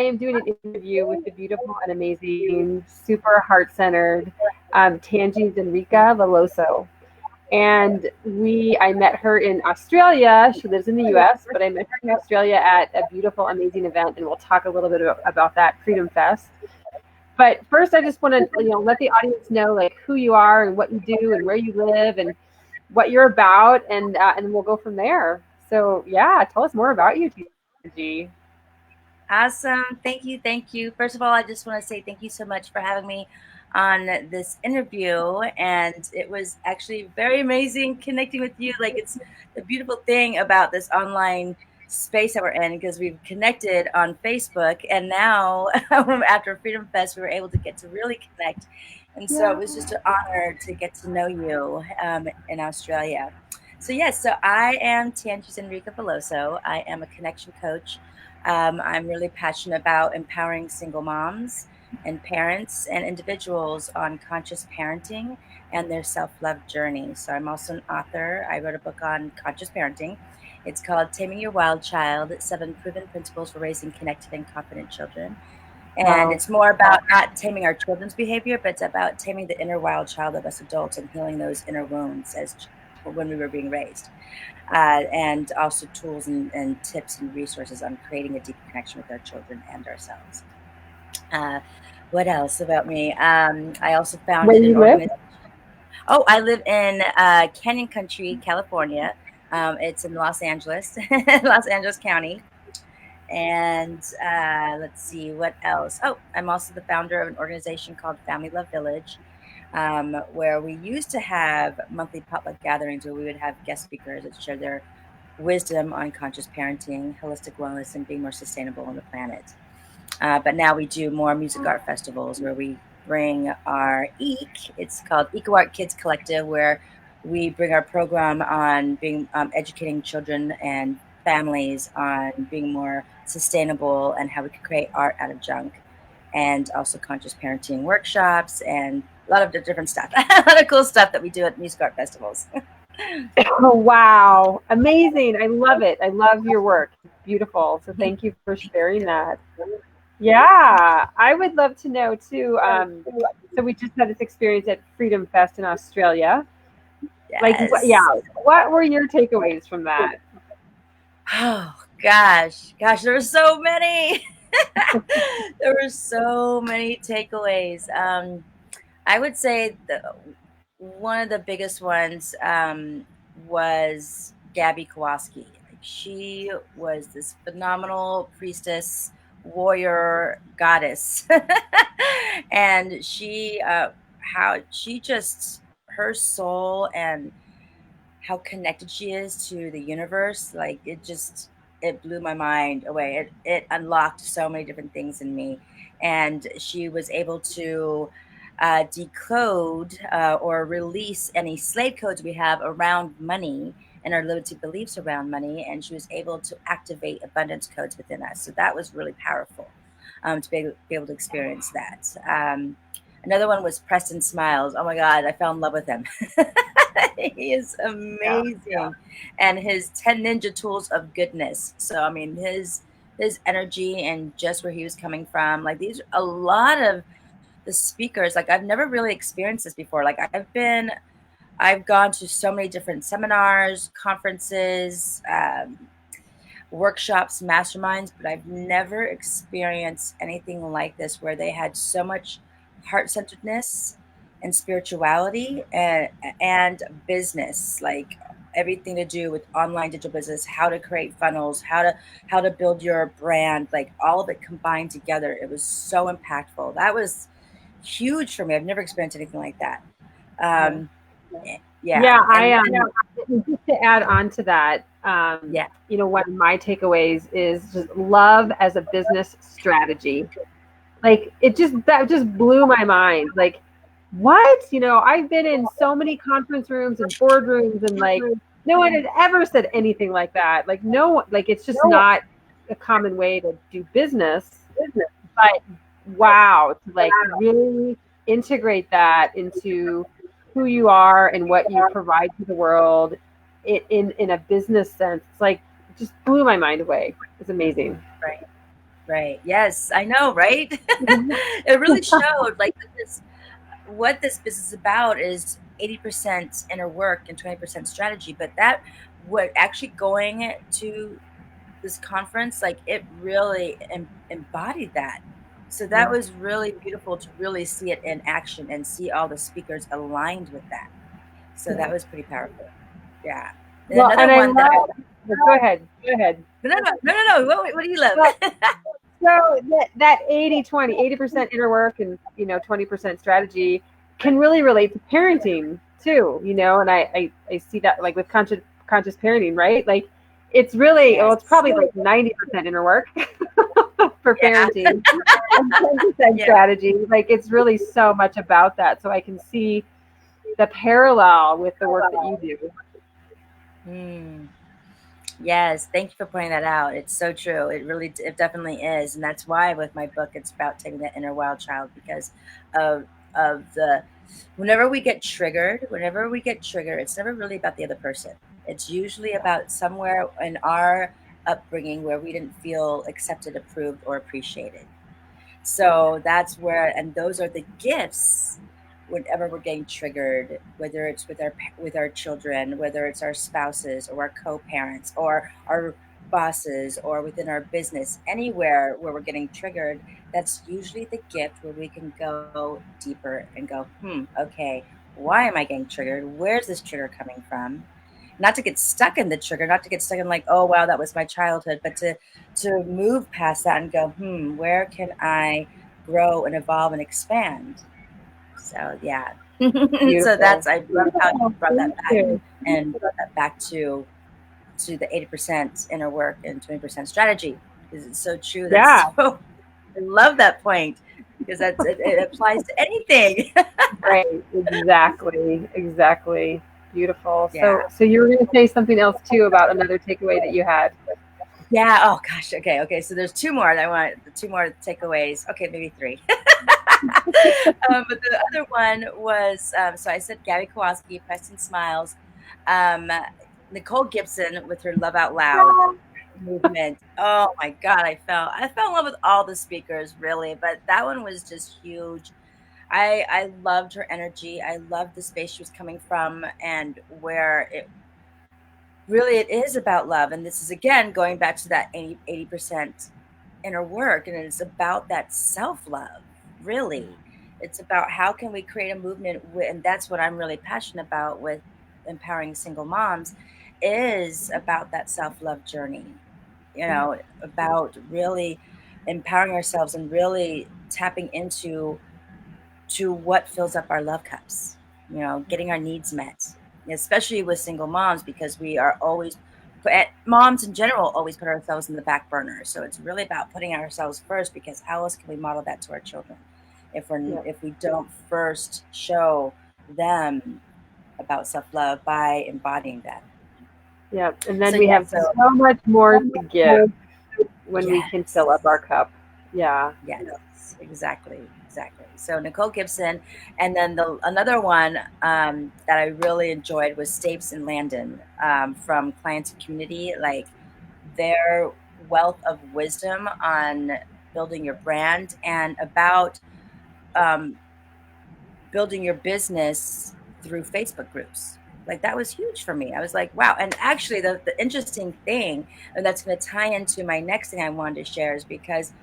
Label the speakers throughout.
Speaker 1: am doing an interview with the beautiful and amazing, super heart-centered Tangee Zenryka Veloso. And I met her in Australia. She lives in the US, but I met her in Australia at a beautiful, amazing event, and we'll talk a little bit about that Freedom Fest. But first, I just want to, let the audience know like who you are and what you do and where you live and what you're about, and we'll go from there. So yeah, tell us more about you, Tangee.
Speaker 2: Awesome. Thank you. Thank you. First of all, I just want to say thank you so much for having me on this interview. And it was actually very amazing connecting with you. Like, it's the beautiful thing about this online space that we're in because we've connected on Facebook. And now, after Freedom Fest, we were able to get to really connect. And so it
Speaker 1: Yeah.
Speaker 2: was just an honor to get to know you in Australia. So, yes, so I am Tangee Zenryka Veloso. I am a connection coach. I'm really passionate about empowering single moms and parents and individuals on conscious parenting and their self love journey. So, I'm also an author. I wrote a book on conscious parenting. It's called Taming Your Wild Child: 7 Proven Principles for Raising Connected and Confident Children. And
Speaker 1: Wow.
Speaker 2: it's more about not taming our children's behavior, but it's about taming the inner wild child of us adults and healing those inner wounds when we were being raised, and also tools and tips and resources on creating a deeper connection with our children and ourselves. Uh, what else about me? I also
Speaker 1: Where
Speaker 2: founded an
Speaker 1: you live?
Speaker 2: organization. Oh, I live in Canyon Country, California. It's in Los Angeles, Los Angeles County. And let's see what else. Oh, I'm also the founder of an organization called Family Love Village, where we used to have monthly potluck gatherings where we would have guest speakers that share their wisdom on conscious parenting, holistic wellness, and being more sustainable on the planet. But now we do more music art festivals where we bring our it's called Eco Art Kids Collective, where we bring our program on being educating children and families on being more sustainable and how we can create art out of junk, and also conscious parenting workshops and a lot of different stuff, a lot of cool stuff that we do at music art festivals.
Speaker 1: Oh, wow. Amazing. I love it. I love your work. It's beautiful. So thank you for sharing that. Yeah, I would love to know too. So we just had this experience at Freedom Fest in Australia. Like, yeah,
Speaker 2: Yes.
Speaker 1: what were your takeaways from that?
Speaker 2: Oh gosh, there were so many. There were so many takeaways. I would say one of the biggest ones was Gabby Kowalski. Like, she was this phenomenal priestess, warrior, goddess, and how she just her soul and how connected she is to the universe, like it blew my mind away. It unlocked so many different things in me, and she was able to decode or release any slave codes we have around money and our limited beliefs around money, and she was able to activate abundance codes within us. So that was really powerful, to be able to experience that. Another one was Preston Smiles. Oh my God, I fell in love with him. He is
Speaker 1: Yeah.
Speaker 2: amazing, and his 10 ninja tools of goodness. So I mean, his energy and just where he was coming from. Like, these, a lot of the speakers. Like, I've never really experienced this before. Like, I've gone to so many different seminars, conferences, workshops, masterminds, but I've never experienced anything like this where they had so much heart centeredness and spirituality and business, like everything to do with online digital business, how to create funnels, how to build your brand, like all of it combined together. It was so impactful. That was huge for me. I've never experienced anything like that.
Speaker 1: Yeah.
Speaker 2: Um,
Speaker 1: Yeah,
Speaker 2: yeah, and
Speaker 1: just to add on to that,
Speaker 2: yeah,
Speaker 1: one of my takeaways is just love as a business strategy. Like that just blew my mind. Like, what? I've been in so many conference rooms and boardrooms, and like no one had ever said anything like that. Like, no one, like, it's just not a common way to do business. But wow, to like really integrate that into who you are and what you provide to the world in a business sense, it's like, it just blew my mind away. It's amazing.
Speaker 2: right. Right. Yes, I know, right?
Speaker 1: Mhm.
Speaker 2: It really showed like this what this business is about is 80% inner work and 20% strategy. But that what actually going to this conference, like it really embodied that. So that
Speaker 1: Yeah.
Speaker 2: was really beautiful to really see it in action and see all the speakers aligned with that. So that
Speaker 1: Yeah.
Speaker 2: was pretty powerful. Yeah. And
Speaker 1: Well,
Speaker 2: another
Speaker 1: and I
Speaker 2: one that I
Speaker 1: love. Go ahead. Go ahead.
Speaker 2: no. What do you love?
Speaker 1: Well, so that 80-20, 80% inner work and 20% strategy can really relate to parenting too, and I see that like with conscious parenting, right? Like it's really, well, it's
Speaker 2: Yes.
Speaker 1: probably like 90% inner work for
Speaker 2: Yeah.
Speaker 1: parenting and 10%
Speaker 2: Yeah.
Speaker 1: strategy. Like it's really so much about that. So I can see the parallel with the work that you do.
Speaker 2: Hmm. Yes, thank you for pointing that out. It's so true. It definitely is, and that's why with my book, it's about taking the inner wild child because of the whenever we get triggered, it's never really about the other person. It's usually
Speaker 1: Yeah.
Speaker 2: about somewhere in our upbringing where we didn't feel accepted, approved, or appreciated. So that's where, and those are the gifts whenever we're getting triggered, whether it's with with our children, whether it's our spouses or our co-parents or our bosses or within our business, anywhere where we're getting triggered, that's usually the gift where we can go deeper and go, okay, why am I getting triggered? Where's this trigger coming from? Not to get stuck in the trigger, not to get stuck in like, oh wow, that was my childhood, but to move past that and go, where can I grow and evolve and expand? So yeah. So
Speaker 1: Beautiful.
Speaker 2: that's I love how you
Speaker 1: Beautiful.
Speaker 2: brought that
Speaker 1: Thank
Speaker 2: back
Speaker 1: you.
Speaker 2: and brought that back to the 80% inner work and 20% strategy because it's so true. That's
Speaker 1: Yeah.
Speaker 2: so I love that point because it applies to anything.
Speaker 1: Right, exactly, exactly. Beautiful.
Speaker 2: Yeah.
Speaker 1: So you were going to say something else too about another takeaway that you had.
Speaker 2: Yeah. Oh gosh. Okay. Okay. So there's two more that I want. The two more takeaways. Okay, maybe three. But the other one was so I said Gabby Kowalski, Preston Smiles, um, Nicole Gibson with her Love Out Loud
Speaker 1: Yeah,
Speaker 2: movement. Oh my God, I fell in love with all the speakers really, but that one was just huge. I loved her energy. I loved the space she was coming from and where it really it is about love. And this is again going back to that 80% inner work, and it's about that self-love, really. It's about how can we create a movement and that's what I'm really passionate about with empowering single moms is about that self-love journey, about really empowering ourselves and really tapping into to what fills up our love cups, getting our needs met, especially with single moms, because we are always, moms in general, always put ourselves in the back burner. So it's really about putting ourselves first, because how else can we model that to our children
Speaker 1: yeah,
Speaker 2: if we don't first show them about self love by embodying that?
Speaker 1: yeah. And
Speaker 2: So
Speaker 1: then we
Speaker 2: yeah,
Speaker 1: have so much more to give when we can fill up
Speaker 2: yes.
Speaker 1: our cup. Yeah,
Speaker 2: Yes, exactly. So Nicole Gibson, and then the another one that I really enjoyed was Stapes and Landon from Client to Community. Like their wealth of wisdom on building your brand and about um, building your business through Facebook groups. Like that was huge for me. I was like, wow. And actually, the interesting thing, and that's going to tie into my next thing I wanted to share, is because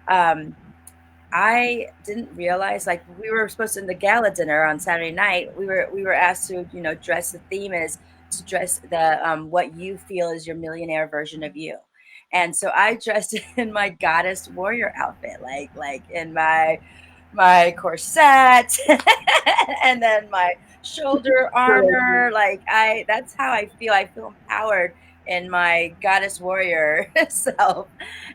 Speaker 2: um, I didn't realize like we were supposed to in the gala dinner on Saturday night. We were asked to dress. The theme is to dress the what you feel is your millionaire version of you, and so I dressed in my goddess warrior outfit, like in my corset and then my shoulder armor. Like that's how I feel. I feel empowered in my goddess warrior self.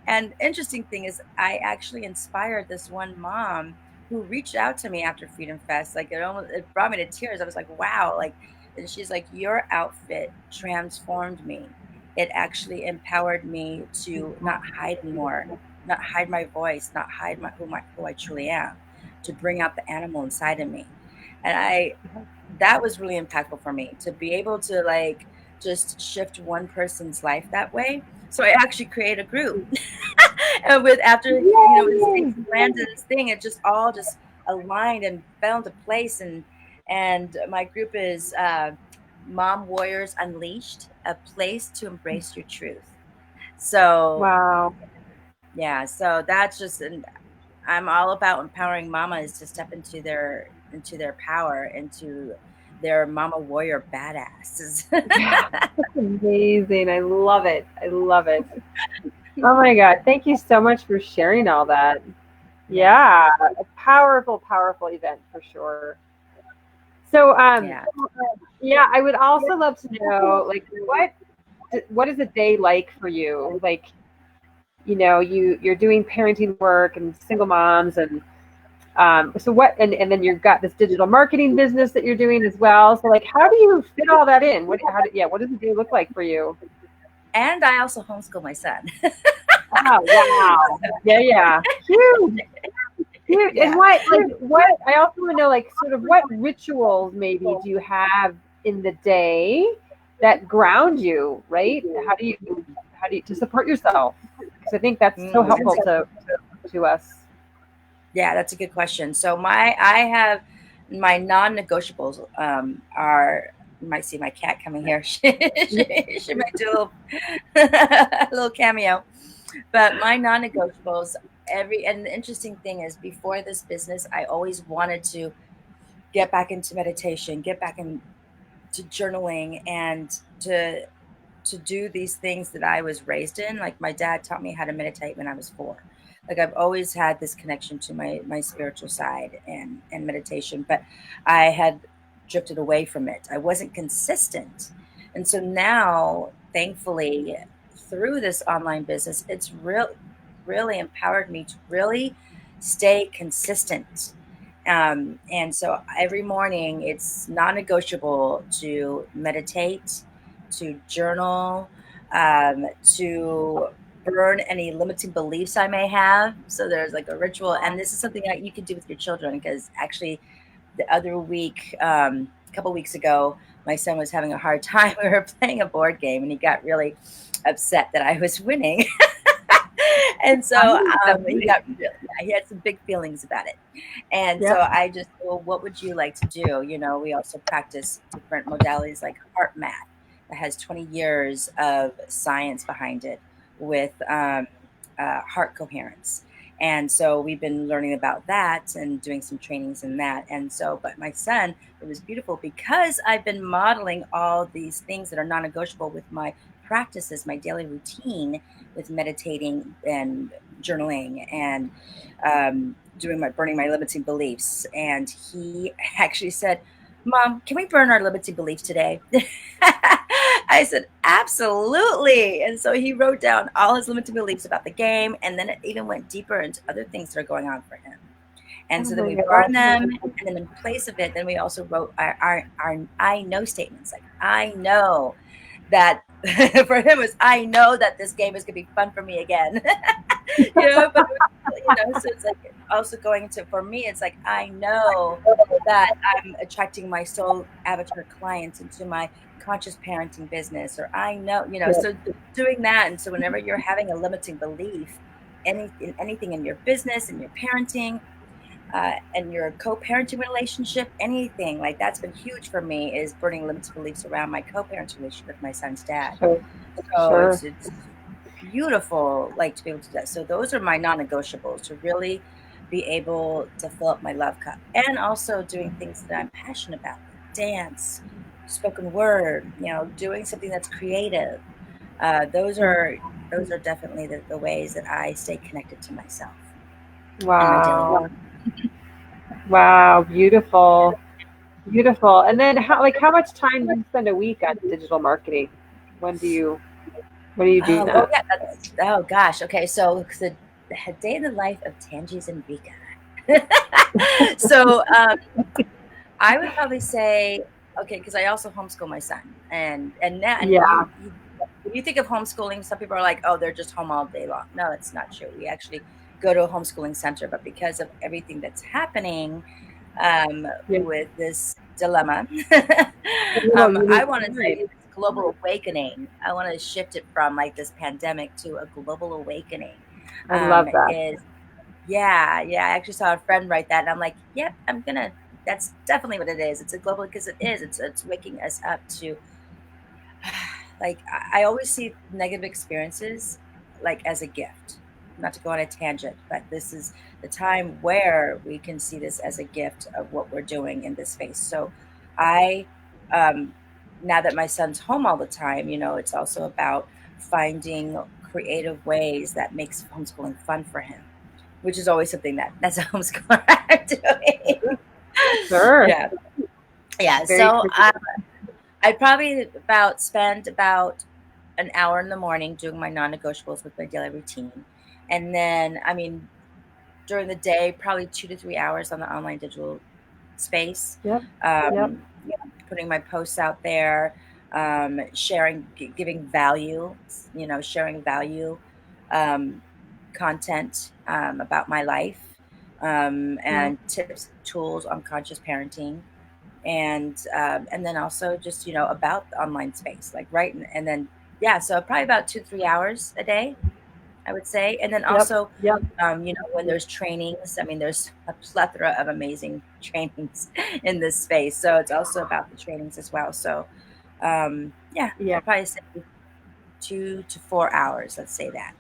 Speaker 2: And interesting thing is I actually inspired this one mom who reached out to me after Freedom Fest. Like it brought me to tears. I was like, wow, like, and she's like, your outfit transformed me. It actually empowered me to not hide anymore, not hide my voice, not hide who I truly am, to bring out the animal inside of me. And I that was really impactful for me to be able to like just shift one person's life that way. So I actually created a group And with after his
Speaker 1: Yay!
Speaker 2: things landed his thing, it just all just aligned and fell into place. And my group is Mom Warriors Unleashed, a place to embrace your truth. So
Speaker 1: Wow.
Speaker 2: yeah, so that's just, and I'm all about empowering mamas to step into their power, into their mama warrior badasses.
Speaker 1: That's amazing. I love it. I love it. Oh my God. Thank you so much for sharing all that.
Speaker 2: Yeah,
Speaker 1: Yeah, a powerful, powerful event for sure. So,
Speaker 2: yeah.
Speaker 1: yeah, I would also love to know, like, what is a day like for you? Like, you're doing parenting work and single moms, and so what? And then you've got this digital marketing business that you're doing as well. So, like, how do you fit all that in? What does a day look like for you?
Speaker 2: And I also homeschool my son.
Speaker 1: Oh, wow. Yeah, yeah. Huge. Huge. And
Speaker 2: Yeah.
Speaker 1: I also want to know, like, sort of what rituals maybe do you have in the day that ground you, right? To support yourself? Because I think that's so
Speaker 2: That's
Speaker 1: helpful
Speaker 2: a,
Speaker 1: to us.
Speaker 2: yeah, that's a good question. So I have my non-negotiables are, you might see my cat coming here. She might do a little cameo. But my non-negotiables, and the interesting thing is, before this business, I always wanted to get back into meditation, get back into journaling, and to do these things that I was raised in. Like my dad taught me how to meditate when I was 4. Like I've always had this connection to my spiritual side and meditation, but I had drifted away from it. I wasn't consistent. And so now, thankfully, through this online business, it's really empowered me to really stay consistent. And so every morning it's non-negotiable to meditate, to journal, to burn any limiting beliefs I may have. So there's like a ritual, and this is something that you can do with your children, because actually the other week, a couple weeks ago, my son was having a hard time. We were playing a board game, and he got really upset that I was winning. And so he had some big feelings about it. And so
Speaker 1: Yep.
Speaker 2: I just, well, what would you like to do? We also practice different modalities like heart math that has 20 years of science behind it, with heart coherence. And so we've been learning about that and doing some trainings in that. And so, but my son, it was beautiful because I've been modeling all these things that are non negotiable with my practices, my daily routine, with meditating and journaling and doing my burning my limiting beliefs. And he actually said, "Mom, can we burn our limiting beliefs today?" I said, "Absolutely." And so he wrote down all his limiting beliefs about the game, and then it even went deeper into other things that are going on for him. And
Speaker 1: Oh
Speaker 2: so then
Speaker 1: my
Speaker 2: we burned
Speaker 1: gosh.
Speaker 2: them, and then in place of it, then we also wrote our I know statements, like I know that for him was, I know that this game is gonna be fun for me again. But so it's like also going to, for me, it's like I know that I'm attracting my soul avatar clients into my conscious parenting business, or I know, so doing that. And so whenever you're having a limiting belief, anything in your business and your parenting, and your co-parenting relationship, anything like that's been huge for me, is burning limited beliefs around my co-parenting relationship with my son's dad.
Speaker 1: Sure.
Speaker 2: So
Speaker 1: Sure.
Speaker 2: it's beautiful, like, to be able to do that. So those are my non-negotiables, to really be able to fill up my love cup, and also doing things that I'm passionate about, like dance, spoken word, doing something that's creative. Those are definitely the ways that I stay connected to myself in my daily
Speaker 1: Wow.
Speaker 2: routine.
Speaker 1: Wow. Beautiful. Beautiful. And then how much time do you spend a week on digital marketing? When do you when are you doing
Speaker 2: Oh
Speaker 1: that?
Speaker 2: yeah, oh gosh. Okay, so the day in the life of Tangee Zenryka. So I would probably say, okay, because I also homeschool my son, and
Speaker 1: Yeah.
Speaker 2: when you think of homeschooling, some people are like, oh, they're just home all day long. No, that's not true. We actually go to a homeschooling center, but because of everything that's happening
Speaker 1: Yeah.
Speaker 2: with this dilemma,
Speaker 1: A little
Speaker 2: I
Speaker 1: unique
Speaker 2: want to say
Speaker 1: time.
Speaker 2: this global awakening. I want to shift it from like this pandemic to a global awakening.
Speaker 1: I love that.
Speaker 2: Is yeah, yeah. I actually saw a friend write that, and I'm like, yep, I'm gonna. That's definitely what it is. It's a global because it is. It's waking us up to like I always see negative experiences like as a gift. Not to go on a tangent, but this is the time where we can see this as a gift of what we're doing in this space. So I um now that my son's home all the time, it's also about finding creative ways that makes homeschooling fun for him, which is always something that's a homeschooler I'm doing.
Speaker 1: Sure.
Speaker 2: Yeah. Yeah.
Speaker 1: Very
Speaker 2: So
Speaker 1: creative.
Speaker 2: I probably about spend about an hour in the morning doing my non-negotiables with my daily routine. And then, I mean, during the day, probably 2 to 3 hours on the online digital space,
Speaker 1: Yep. Yep.
Speaker 2: putting my posts out there, sharing, giving value, sharing value um, content about my life
Speaker 1: Yep.
Speaker 2: and tips, tools on conscious parenting and then also just about the online space like right and then yeah, so probably about 2 to 3 hours a day I would say. And then
Speaker 1: Yep.
Speaker 2: also
Speaker 1: Yep.
Speaker 2: when there's trainings, I mean there's a plethora of amazing trainings in this space, so it's also about the trainings as well. So yeah,
Speaker 1: Yeah.
Speaker 2: I'd probably say 2 to 4 hours, let's say that,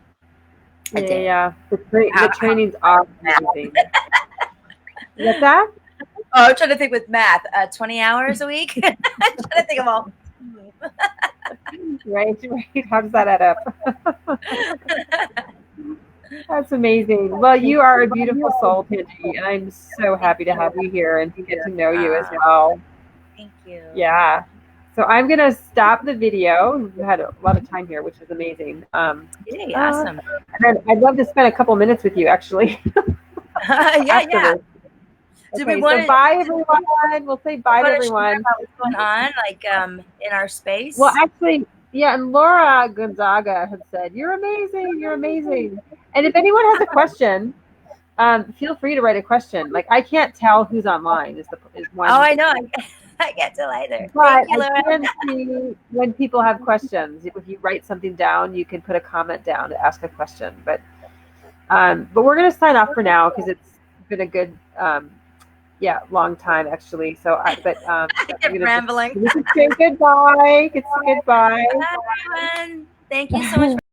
Speaker 2: a
Speaker 1: Yeah.
Speaker 2: day.
Speaker 1: Yeah. The
Speaker 2: How
Speaker 1: trainings are amazing. What's that?
Speaker 2: Oh, I'm trying to think with math. 20 hours a week. I'm trying to think of all.
Speaker 1: Right. Right. How does that add up? That's amazing. Well, you are a beautiful soul, Tangie, and I'm so
Speaker 2: Thank
Speaker 1: happy to
Speaker 2: you.
Speaker 1: have you here and to get to know you as
Speaker 2: Uh,
Speaker 1: well.
Speaker 2: Thank you.
Speaker 1: Yeah. So I'm gonna stop the video. We had a lot of time here, which is amazing.
Speaker 2: Yay, awesome.
Speaker 1: And then I'd love to spend a couple minutes with you actually
Speaker 2: Yeah, yeah.
Speaker 1: afterwards.
Speaker 2: Do we
Speaker 1: Okay,
Speaker 2: want
Speaker 1: so
Speaker 2: to
Speaker 1: bye everyone. We'll say bye to
Speaker 2: share
Speaker 1: everyone.
Speaker 2: about what's going on, like in our
Speaker 1: Well,
Speaker 2: space?
Speaker 1: actually, yeah, and Laura Gonzaga had said, "You're amazing. You're amazing." And if anyone has a question, feel free to write a question. Like I can't tell who's online is
Speaker 2: Oh,
Speaker 1: one,
Speaker 2: I know. I can't tell either.
Speaker 1: but
Speaker 2: Thank you,
Speaker 1: I
Speaker 2: Laura.
Speaker 1: can see when people have questions. If you write something down, you can put a comment down to ask a question. But we're gonna sign off for now because it's been a good yeah, long time actually. So
Speaker 2: I
Speaker 1: I'm
Speaker 2: kept
Speaker 1: gonna just
Speaker 2: rambling.
Speaker 1: we can say goodbye. It's goodbye.
Speaker 2: Bye, everyone. Thank you so much